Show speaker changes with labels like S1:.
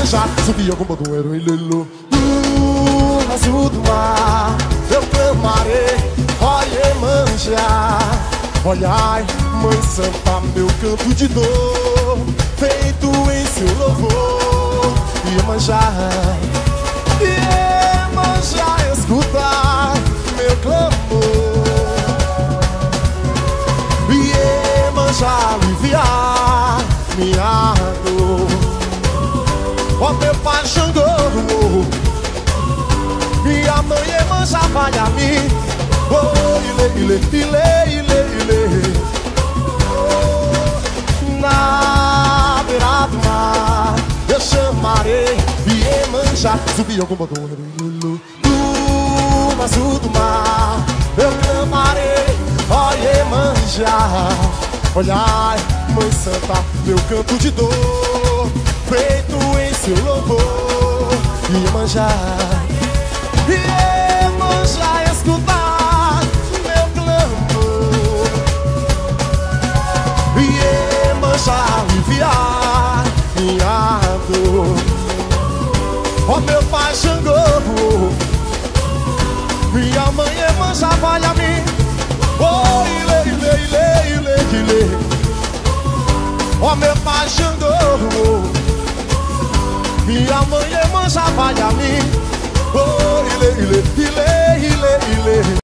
S1: Iemanjá, subia com todo era um ilelo. No azul do mar eu clamarei, ó Iemanjá. Olhai, Mãe Santa, meu canto de dor, feito em seu louvor. Iemanjá, Iemanjá, escuta meu clamor. Iemanjá, aliviar minha dor. Ó meu pai Xangô, minha mãe Iemanjá, vai a mim. Oh, ile, ile, ile, ile, ile. Oh, na beira do mar eu chamarei Iemanjá. Subi algum botão no azul do mar eu clamarei, ó Iemanjá. Olhai, Mãe Santa, meu canto de dor, feito em seu louvor. Iemanjá, Iemanjá, escutar meu clamor. Iemanjá, aliviar minha dor. Ó meu pai Xangô, minha mãe Iemanjá, vai a